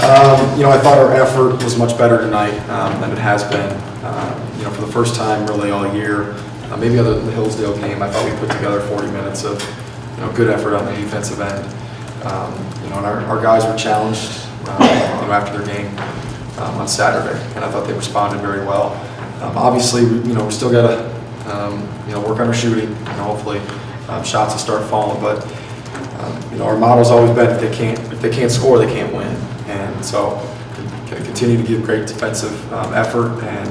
I thought our effort was much better tonight than it has been. For the first time really all year, maybe other than the Hillsdale game, I thought we put together 40 minutes of good effort on the defensive end. And our guys were challenged after their game on Saturday, and I thought they responded very well. Obviously, we still got to work on our shooting. Hopefully, shots will start falling. But our motto's always been if they can't score, they can't win. And so, going to continue to give great defensive effort, and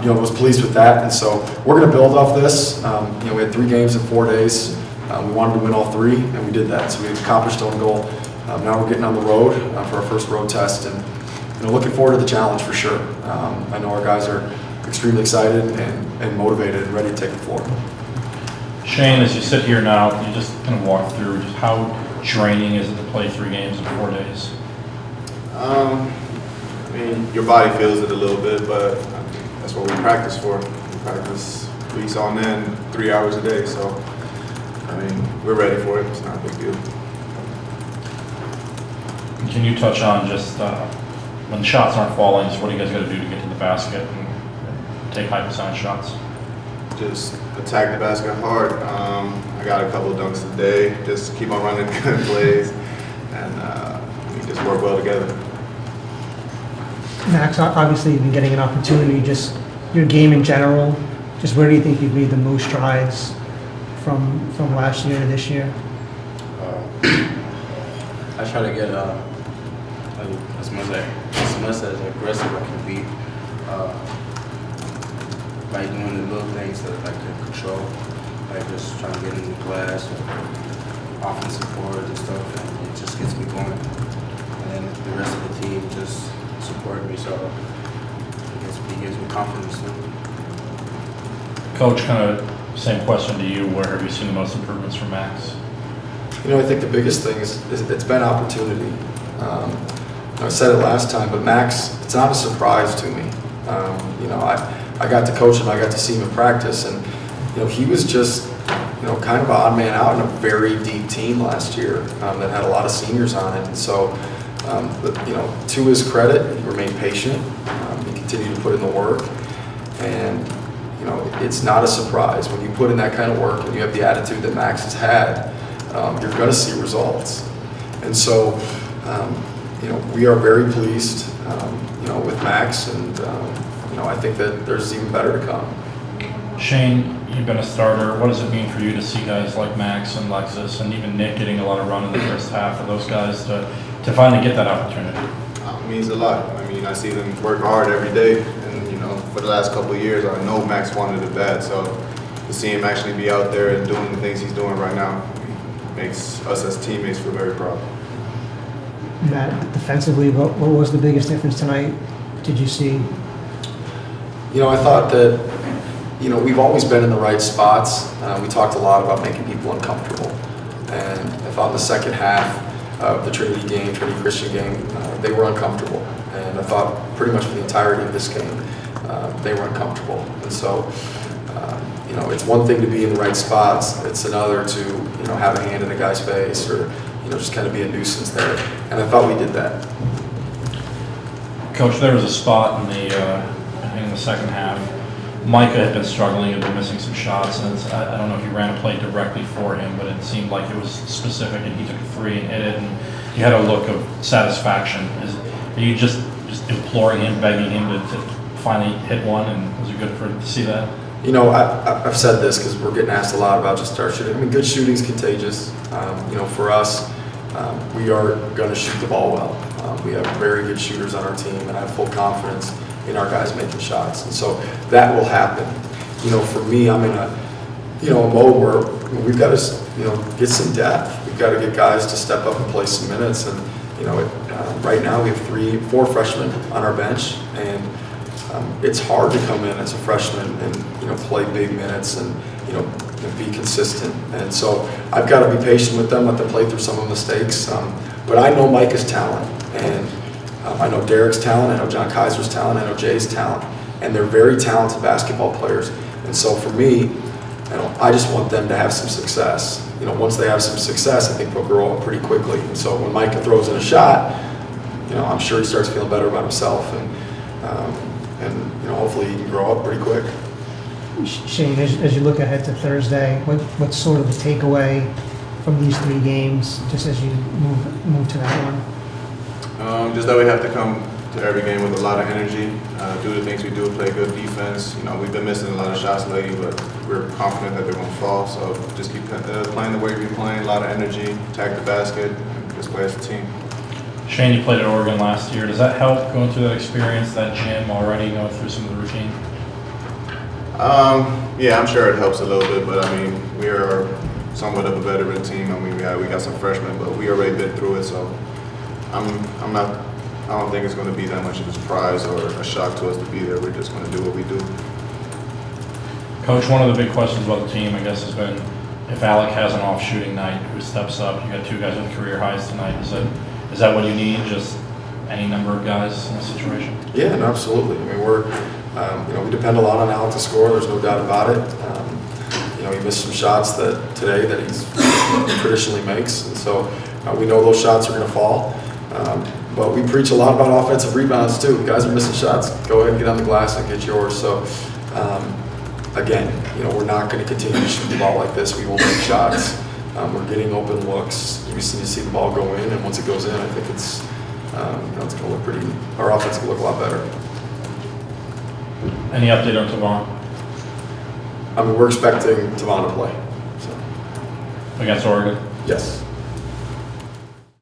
was pleased with that. And so, we're going to build off this. We had 3 games in 4 days. We wanted to win all 3, and we did that. So we accomplished our goal. Now we're getting on the road for our first road test, and looking forward to the challenge for sure. I know our guys are extremely excited and motivated and ready to take the floor. Shane, as you sit here now, can you just kind of walk through just how draining is it to play 3 games in 4 days? Your body feels it a little bit, but that's what we practice for. We practice weeks on end, 3 hours a day. So, we're ready for it. It's not a big deal. Can you touch on just when the shots aren't falling, just what do you guys got to do to get to the basket and take high percentage shots? Just attack the basket hard. I got a couple of dunks today. Just keep on running good plays, and we just work well together. Max, obviously you've been getting an opportunity, just your game in general, just where do you think you've made the most strides from last year to this year? I try to get as much as aggressive I can be by doing the little things that I can control, like just trying to get in the glass or offensive boards and stuff, and it just gets me going. And the rest of the team just support me, so it gives me confidence too. Coach, kind of same question to you. Where have you seen the most improvements from Max? I think the biggest thing is it's been opportunity. I said it last time, but Max, it's not a surprise to me. I got to coach him, I got to see him in practice, and he was just kind of an odd man out in a very deep team last year that had a lot of seniors on it. And so, to his credit, he remained patient. He continued to put in the work, and it's not a surprise when you put in that kind of work and you have the attitude that Max has had. You're going to see results. And so, we are very pleased, with Max, and, I think that there's even better to come. Shane, you've been a starter. What does it mean for you to see guys like Max and Lexus and even Nick getting a lot of run in the first half of those guys to finally get that opportunity? It means a lot. I see them work hard every day, and for the last couple of years, I know Max wanted it bad. So to see him actually be out there and doing the things he's doing right now makes us as teammates feel very proud. Matt, defensively, what was the biggest difference tonight? Did you see? I thought that, we've always been in the right spots. We talked a lot about making people uncomfortable. And I thought in the second half of the Trinity Christian game, they were uncomfortable. And I thought pretty much for the entirety of this game, they were uncomfortable. And so, it's one thing to be in the right spots. It's another to, have a hand in a guy's face or, just kind of be a nuisance there. And I thought we did that. Coach, there was a spot in the second half. Micah had been struggling, had been missing some shots, and I don't know if you ran a play directly for him, but it seemed like it was specific, and he took a 3 and hit it, and you had a look of satisfaction. Are you just imploring him, begging him to finally hit one, and was it good for him to see that? I've said this because we're getting asked a lot about just our shooting. Good shooting is contagious. For us, we are going to shoot the ball well. We have very good shooters on our team, and I have full confidence in our guys making shots. And so that will happen. For me, I'm in a mode where we've got to get some depth. We've got to get guys to step up and play some minutes. And right now we have 4 freshmen on our bench, and it's hard to come in as a freshman and play big minutes and be consistent. And so I've got to be patient with them, let them play through some of the mistakes. But I know Micah's talent, and I know Derek's talent, I know John Kaiser's talent, I know Jay's talent, and they're very talented basketball players. And so for me, I just want them to have some success. Once they have some success, I think they'll grow up pretty quickly. And so when Micah throws in a shot, I'm sure he starts feeling better about himself, and hopefully he can grow up pretty quick. Shane, as you look ahead to Thursday, what's sort of the takeaway from these 3 games, just as you move to that one? Just that we have to come to every game with a lot of energy, do the things we do, play good defense. We've been missing a lot of shots lately, but we're confident that they're going to fall. So just keep playing the way we've been playing, a lot of energy, attack the basket, and just play as a team. Shane, you played at Oregon last year. Does that help going through that experience, that gym already, going through some of the routine? Yeah, I'm sure it helps a little bit, but we are somewhat of a veteran team. We got some freshmen, but we already been through it, so I don't think it's going to be that much of a surprise or a shock to us to be there. We're just going to do what we do. Coach, one of the big questions about the team, I guess, has been if Alec has an off shooting night, who steps up? You got 2 guys with career highs tonight. Is that what you need? Just any number of guys in a situation? Yeah, no, absolutely. We depend a lot on Alec to score. There's no doubt about it. He missed some shots today that he's traditionally makes, and so we know those shots are going to fall. But we preach a lot about offensive rebounds too. Guys are missing shots. Go ahead and get on the glass and get yours. So again, we're not going to continue to shoot the ball like this. We will make shots. We're getting open looks. We just need to see the ball go in, and once it goes in, I think it's going to look pretty. Our offense will look a lot better. Any update on Tavon? We're expecting Tavon to play. So Against Oregon? yes.